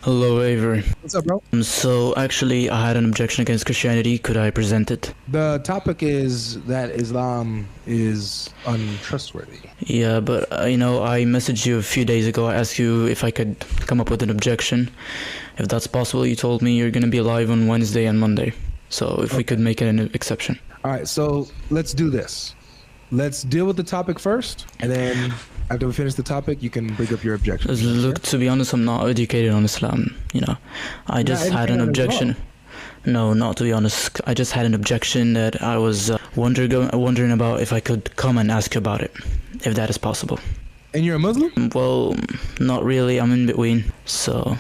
Hello, Avery. What's up, bro? So, actually, I had an objection against Christianity. Could I present it? The topic is that Islam is untrustworthy. Yeah, but, I messaged you a few days ago. I asked you if I could come up with an objection. If that's possible, you told me you're going to be live on Wednesday and Monday. So, if we could make it an exception. All right, so let's do this. Let's deal with the topic first, and then after we finish the topic, you can bring up your objection. Look, to be honest, I'm not educated on Islam, I just had an objection. No, not to be honest. I just had an objection that I was wondering about if I could come and ask you about it, if that is possible. And you're a Muslim? Well, not really. I'm in between, so...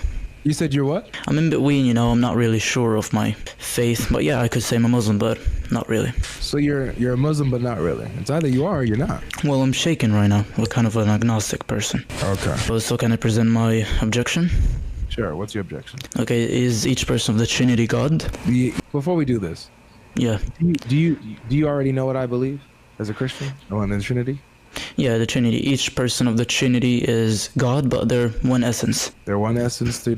You said you're what? I'm in between, I'm not really sure of my faith. But yeah, I could say I'm a Muslim, but not really. So you're a Muslim, but not really. It's either you are or you're not. Well, I'm shaken right now. I'm kind of an agnostic person. Okay. So can I present my objection? Sure, what's your objection? Okay, is each person of the Trinity God? Before we do this, Yeah. do you already know what I believe as a Christian? On the Trinity? Yeah, the Trinity. Each person of the Trinity is God, but they're one essence. They're one essence, three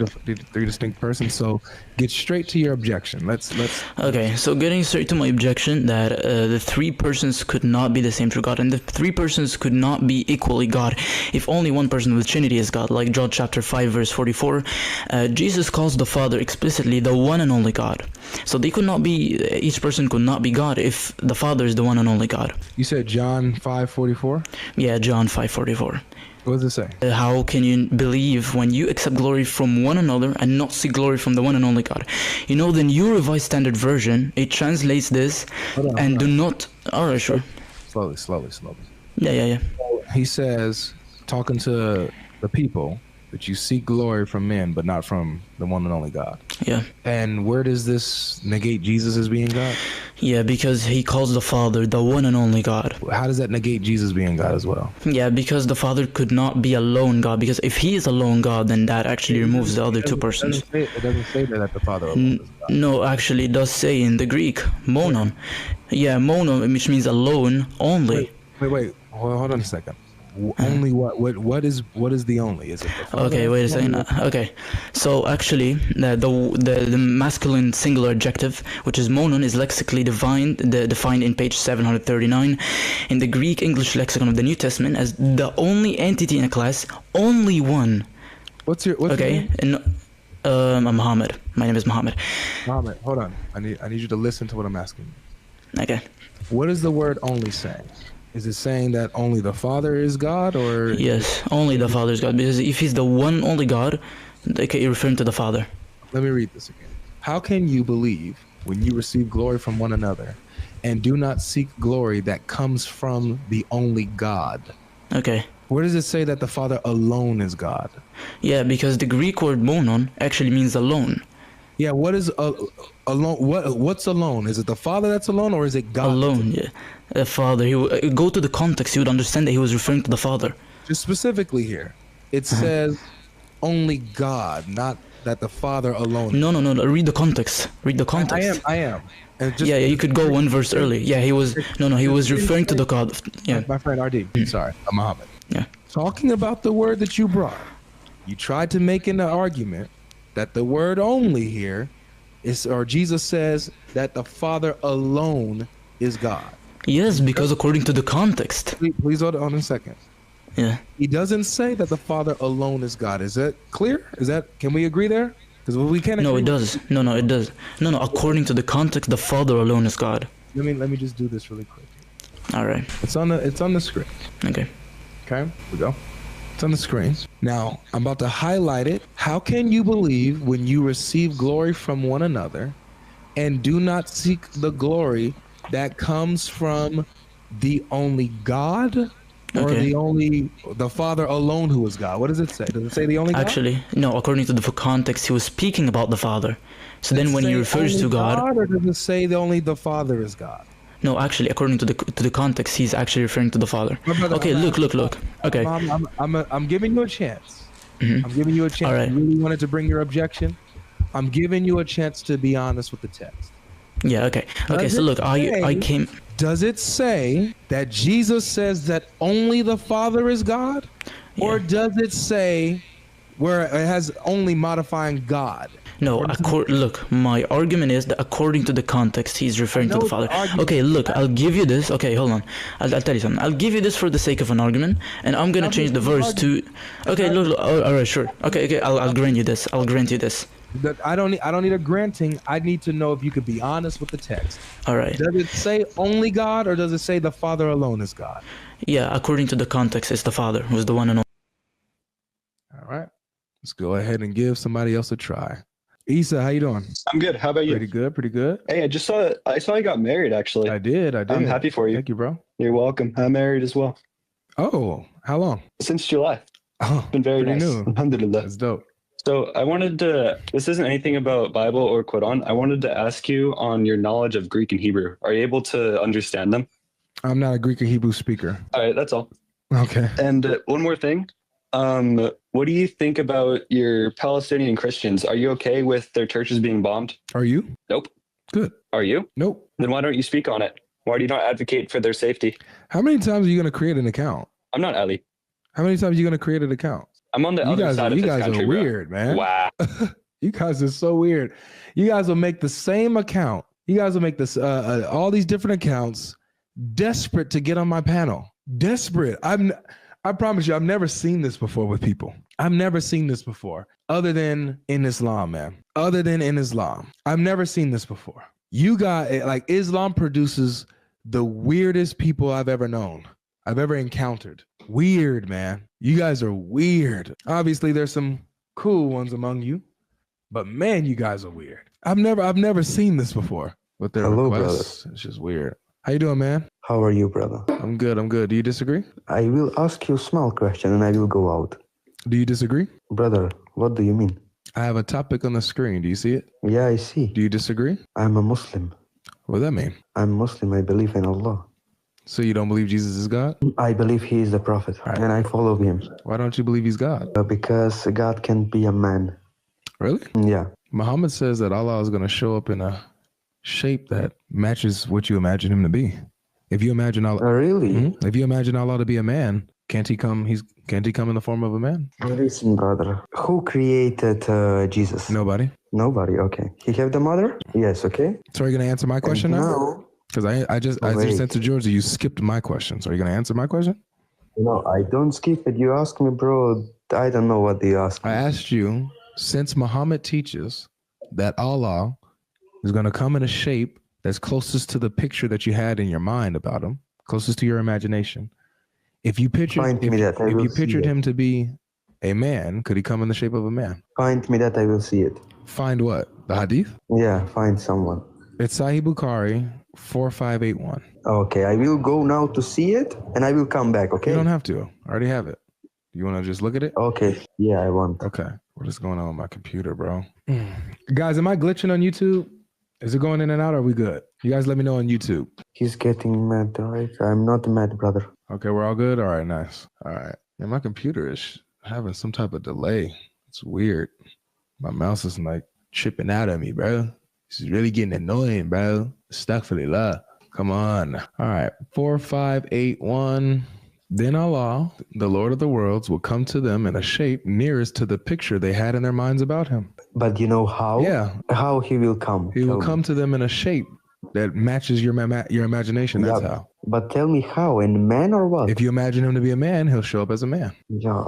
distinct persons. So get straight to your objection. Let's. Okay, so getting straight to my objection that the three persons could not be the same true God, and the three persons could not be equally God if only one person of the Trinity is God. Like John chapter 5 verse 44, Jesus calls the Father explicitly the one and only God. So they could not be. Each person could not be God if the Father is the one and only God. You said John 5:44? Yeah, John 5:44. What does it say? How can you believe when you accept glory from one another and not seek glory from the one and only God? The New Revised Standard Version, it translates this and do not... Alright, sure. Slowly. Yeah. He says, talking to the people, that you seek glory from men, but not from the one and only God. Yeah. And where does this negate Jesus as being God? Yeah, because he calls the Father the one and only God. How does that negate Jesus being God as well? Yeah, because the Father could not be alone God, because if he is alone God, then that actually removes the other two persons. It doesn't say that the Father alone is God. No, actually it does say in the Greek, monon. Yeah, monon, which means alone, only. Wait. Hold on a second. Only what is the only? Is it the Father? Okay, wait a second. Okay, so actually the masculine singular adjective, which is monon, is lexically defined in page 739 in the Greek English lexicon of the New Testament as the only entity in a class, only one. What's your okay name? I'm Muhammad. My name is Muhammad. Muhammad, hold on. I need you to listen to what I'm asking you. Okay. What is the word only saying? Is it saying that only the Father is God, or? Yes, only the Father is God, because if he's the one only God, you're referring to the Father. Let me read this again. How can you believe when you receive glory from one another and do not seek glory that comes from the only God? Okay. Where does it say that the Father alone is God? Yeah, because the Greek word monon actually means alone. Yeah, what is alone? What's alone? Is it the Father that's alone, or is it God? Alone, yeah. The Father. Go to the context. You would understand that he was referring to the Father. Just specifically here, it says only God, not that the Father alone. No. Read the context. Read the context. I am. Yeah. You could go one verse early. Yeah, he was. No. He was referring to the God. Yeah. My friend RD. Sorry, I'm Muhammad. Yeah. Talking about the word that you brought, you tried to make an argument that the word only here is, or Jesus says that the Father alone is God. Yes, because according to the context. Please hold on a second. Yeah. He doesn't say that the Father alone is God. Is that clear? Can we agree there? Because we can't. No, it does. No, it does. No. According to the context, the Father alone is God. Let me just do this really quick. All right. It's on the screen. Okay. Okay. Here we go. It's on the screen. Now, I'm about to highlight it. How can you believe when you receive glory from one another and do not seek the glory that comes from the only God, or the Father alone who is God? What does it say? Does it say the only God? Actually, no. According to the context, he was speaking about the Father. So then when he refers to God, or does it say only the Father is God? No, actually, according to the context, he's actually referring to the Father. Okay, look. Okay. I'm giving you a chance. Mm-hmm. I'm giving you a chance. All right. You really wanted to bring your objection. I'm giving you a chance to be honest with the text. Yeah. Okay. So look, I came. Does it say that Jesus says that only the Father is God, or does it say where it has only modifying God. No, look, my argument is that according to the context, he's referring to the Father. Okay, look, I'll give you this. Okay, hold on. I'll tell you something. I'll give you this for the sake of an argument, and I'm gonna change the verse to. Okay, look, all right, sure. Okay, I'll grant you this. I'll grant you this. I don't need a granting. I need to know if you could be honest with the text. All right. Does it say only God, or does it say the Father alone is God? Yeah, according to the context, it's the Father who's the one and only. All right. Let's go ahead and give somebody else a try. Isa, how you doing? I'm good. How about you? Pretty good, pretty good. Hey, I saw you got married actually. I did. I'm happy for you. Thank you, bro. You're welcome. I'm married as well. Oh, how long? Since July. Oh, It's been very pretty nice. new. Alhamdulillah. That's dope. So I wanted to, this isn't anything about Bible or Quran. I wanted to ask you on your knowledge of Greek and Hebrew. Are you able to understand them? I'm not a Greek or Hebrew speaker. All right, that's all. Okay. And one more thing. What do you think about your Palestinian Christians? Are you okay with their churches being bombed? Are you? Nope. Good. Are you? Nope. Then why don't you speak on it? Why do you not advocate for their safety? How many times are you going to create an account? I'm not Ali. How many times are you going to create an account? I'm on the other side of You this guys country, are bro. weird, man. Wow. You guys are so weird. You guys will make the same account. You guys will make this all these different accounts desperate to get on my panel. Desperate. I promise you, I've never seen this before with people. I've never seen this before, other than in Islam, man. Other than in Islam. I've never seen this before. You got like Islam produces the weirdest people I've ever known. I've ever encountered. Weird, man. You guys are weird. Obviously, there's some cool ones among you, but man, you guys are weird. I've never seen this before with their requests. Brother. It's just weird. How you doing, man? How are you, brother? I'm good. Do you disagree? I will ask you a small question and I will go out. Do you disagree? Brother, what do you mean? I have a topic on the screen. Do you see it? Yeah, I see. Do you disagree? I'm a Muslim. What does that mean? I'm Muslim. I believe in Allah. So you don't believe Jesus is God? I believe he is the prophet and I follow him. Why don't you believe he's God? Because God can be a man. Really? Yeah. Muhammad says that Allah is going to show up in a shape that matches what you imagine him to be. If you imagine Allah, really? If you imagine Allah to be a man, can't he come in the form of a man? Listen, brother. Who created Jesus? Nobody. Nobody. Okay. He have the mother? Yes. Okay. So are you going to answer my question now? Because I just sent to Georgia, you skipped my question. So are you going to answer my question? No, I don't skip it. You ask me, bro. I don't know what you ask me. I asked you, since Muhammad teaches that Allah is going to come in a shape that's closest to the picture that you had in your mind about him, closest to your imagination. If you pictured him to be a man, could he come in the shape of a man? Find me that, I will see it. Find what? The hadith? Yeah, find someone. It's Sahih Bukhari 4581. Okay, I will go now to see it and I will come back, okay? You don't have to. I already have it. You want to just look at it? Okay. Yeah, I want. Okay. What is going on with my computer, bro? Guys, am I glitching on YouTube? Is it going in and out? Or are we good? You guys let me know on YouTube. He's getting mad, right? I'm not mad, brother. Okay, we're all good? All right, nice. All right. Man, my computer is having some type of delay. It's weird. My mouse is like chipping out at me, bro. This is really getting annoying, bro. Astaghfirullah. Come on. All right. 4581. Then Allah, the Lord of the worlds, will come to them in a shape nearest to the picture they had in their minds about him. But you know how? Yeah. How he will come? He will come to them in a shape that matches your imagination. That's how. But tell me how, in man or what? If you imagine him to be a man, he'll show up as a man. Yeah.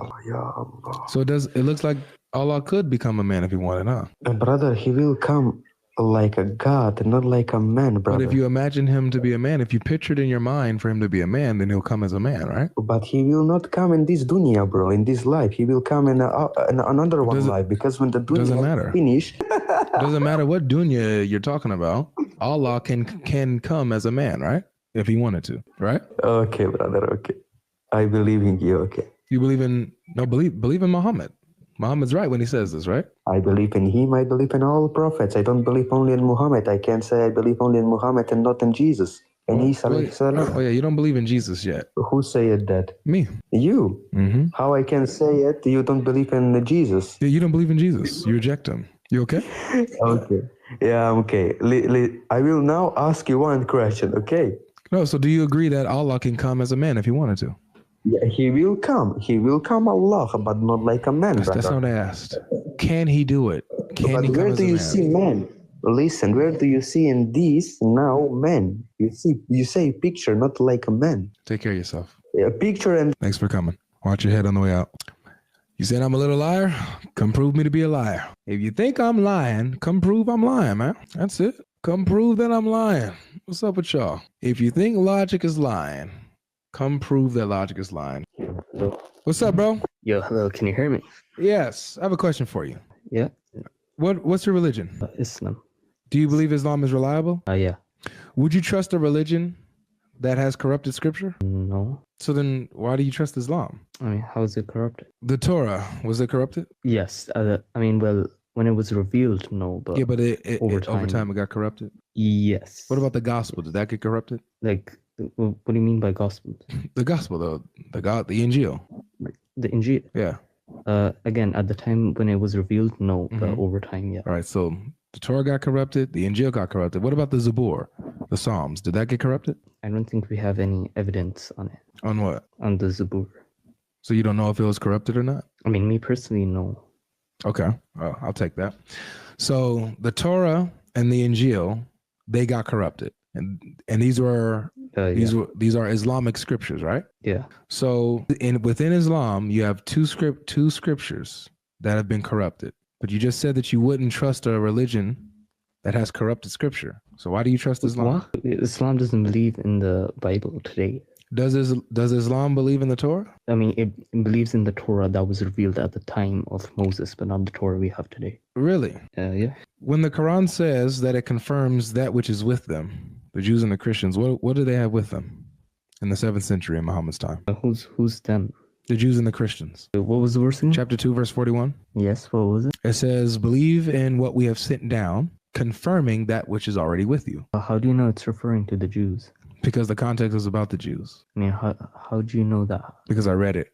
So it looks like Allah could become a man if he wanted, huh? Brother, he will come like a god, not like a man, brother. But if you imagine him to be a man, if you pictured in your mind for him to be a man, then he'll come as a man, right? But he will not come in this dunya, bro, in this life. He will come in another life, because when the dunya finish... Doesn't matter what dunya you're talking about. Allah can come as a man, right? If he wanted to, right? Okay, brother, okay. I believe in you, okay. You believe in Muhammad. Muhammad's right when he says this, right? I believe in him. I believe in all prophets. I don't believe only in Muhammad. I can't say I believe only in Muhammad and not in Jesus. And Isa. Oh yeah, you don't believe in Jesus yet. Who said that? Me. You. Mm-hmm. How I can say it? You don't believe in Jesus. Yeah, you don't believe in Jesus. You reject him. You okay? Okay. Yeah, I'm okay. I will now ask you one question, okay? No, so do you agree that Allah can come as a man if he wanted to? Yeah, he will come. He will come, Allah, but not like a man, That's brother. not what I asked. Can he do it? Can But he come where as do a you man? see man? Listen, where do you see in this now man? You say picture, not like a man. Take care of yourself. A picture and Thanks for coming. Watch your head on the way out. You said I'm a little liar? Come prove me to be a liar. If you think I'm lying, come prove I'm lying, man. That's it. Come prove that I'm lying. What's up with y'all? If you think logic is lying, come prove that logic is lying. What's up, bro? Yo, hello, can you hear me? Yes, I have a question for you. Yeah, What's your religion? Islam. Do you believe Islam is reliable? Yeah. Would you trust a religion that has corrupted scripture? No. So then why do you trust Islam? I mean, how is it corrupted? The Torah, was it corrupted? Yes. I mean, well, when it was revealed, no, but Yeah, but over over time. time it got corrupted. yes. What about the gospel? Did that get corrupted? like? What do you mean by gospel? The gospel, though, the Injil. Like the Injil? Yeah. Again, at the time when it was revealed, no, but Mhm. over time, yeah. All right. So the Torah got corrupted. The Injil got corrupted. What about the Zabur, the Psalms? Did that get corrupted? I don't think we have any evidence on it, On what? on the Zabur. So you don't know if it was corrupted or not? I mean, me personally, no. Okay. I'll take that. So the Torah and the Injil, they got corrupted, and these were Yeah. these are Islamic scriptures, right? Yeah. So within Islam, you have two scriptures that have been corrupted. But you just said that you wouldn't trust a religion that has corrupted scripture. So why do you trust Islam? What? Islam doesn't believe in the Bible today. Does Islam believe in the Torah? I mean, it believes in the Torah that was revealed at the time of Moses, but not the Torah we have today. Really? Yeah. When the Quran says that it confirms that which is with them, the Jews and the Christians, what do they have with them in the 7th century in Muhammad's time? Who's them? The Jews and the Christians. What was the verse again? Chapter 2, verse 41. Yes, what was it? It says, believe in what we have sent down, confirming that which is already with you. How do you know it's referring to the Jews? Because the context is about the Jews. I mean, how do you know that? Because I read it.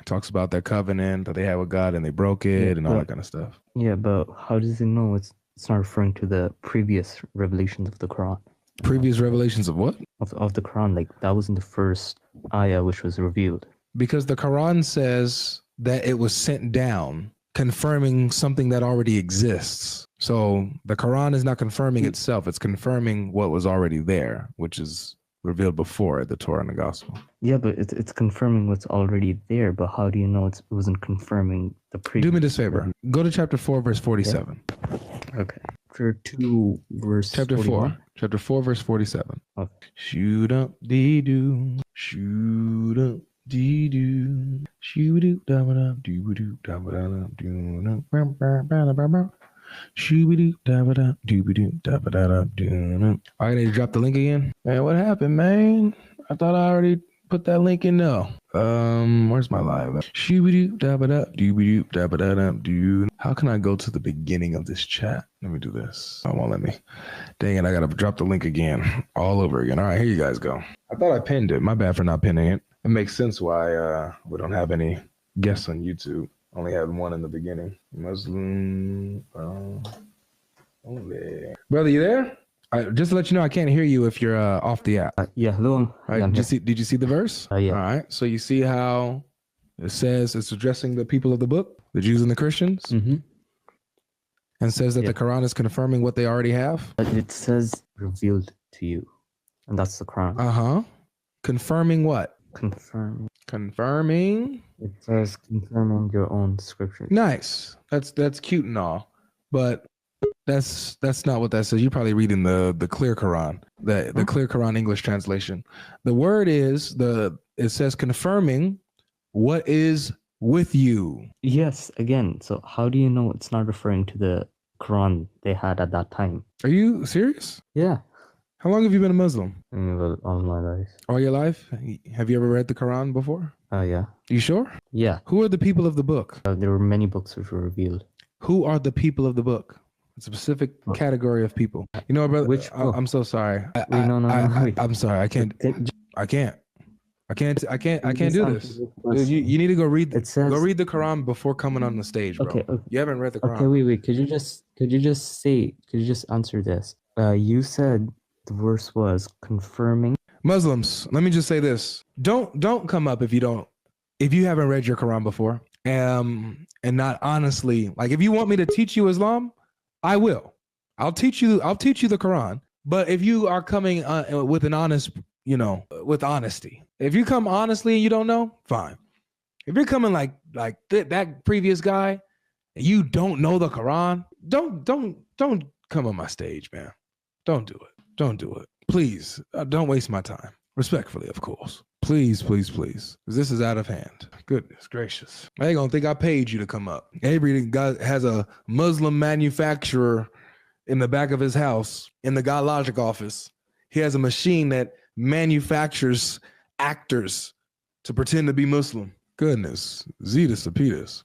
It talks about their covenant that they had with God and they broke it Yeah, and all but- that kind of stuff. Yeah, but how does it know it's not referring to the previous revelations of the Quran? Previous revelations of what? Of the Quran, like that wasn't the first ayah which was revealed. Because the Quran says that it was sent down, confirming something that already exists. So the Quran is not confirming itself, it's confirming what was already there, which is revealed before the Torah and the Gospel. Yeah, but it's confirming what's already there, but how do you know it wasn't confirming the previous? Do me this favor. Go to chapter 4, verse 47. Okay. Chapter 2, verse Chapter 41. 4. Chapter 4, verse 47. Okay. Shoot up dee doo. Shoot up dee doo. Shoot up da ba da doo doo da ba da doo da ba ba ba ba ba. Shoo da ba da doo doo da ba da doo. I need to drop the link again. Man, what happened, man? I thought I already put that link in now. Where's my live? Shoo da ba da doo da ba da doo. How can I go to the beginning of this chat? Let me do this. Oh, won't let me. Dang it, I gotta drop the link again. All over again. All right, here you guys go. I thought I pinned it. My bad for not pinning it. It makes sense why we don't have any guests on YouTube. Only had one in the beginning. Muslim only. Brother, you there? Just to let you know, I can't hear you if you're off the app. Yeah, hello. All right, Yeah, I'm here. did you see the verse? Yeah. All right. So you see how it says it's addressing the people of the book, the Jews and the Christians, Mm-hmm. and says that Yeah. the Quran is confirming what they already have. But it says revealed to you, and that's the Quran. Uh-huh. Confirming what? Confirm. Confirming. It says confirming your own scripture. Nice. That's cute and all, but that's not what that says. You're probably reading the clear Quran, the clear Quran English translation. The word is it says confirming what is with you. Yes, again. So how do you know it's not referring to the Quran they had at that time? Are you serious? Yeah. How long have you been a Muslim? I mean, well, all my life. All your life? Have you ever read the Quran before? Yeah. You sure? Yeah. Who are the people of the book? There were many books which were revealed. Who are the people of the book? It's a specific category of people. You know, brother. Which book? I'm so sorry. Wait, no. Wait. I'm sorry. I can't do this. Dude, You you need to go read. It says- Go read the Quran before coming on the stage, bro. Okay, okay. You haven't read the Quran. Okay, wait. Could you just answer this? You said the verse was confirming. Muslims, let me just say this. Don't come up if you haven't read your Quran before. And not honestly, like if you want me to teach you Islam, I will. I'll teach you the Quran. But if you are coming with an honest, with honesty, if you come honestly and you don't know, fine. If you're coming like that previous guy, and you don't know the Quran, don't come on my stage, man. Don't do it. Don't do it. Please, don't waste my time. Respectfully, of course. Please, please, please. This is out of hand. Goodness gracious. I ain't gonna think I paid you to come up. Avery has a Muslim manufacturer in the back of his house in the GodLogic office. He has a machine that manufactures actors to pretend to be Muslim. Goodness. Zetus Apitas.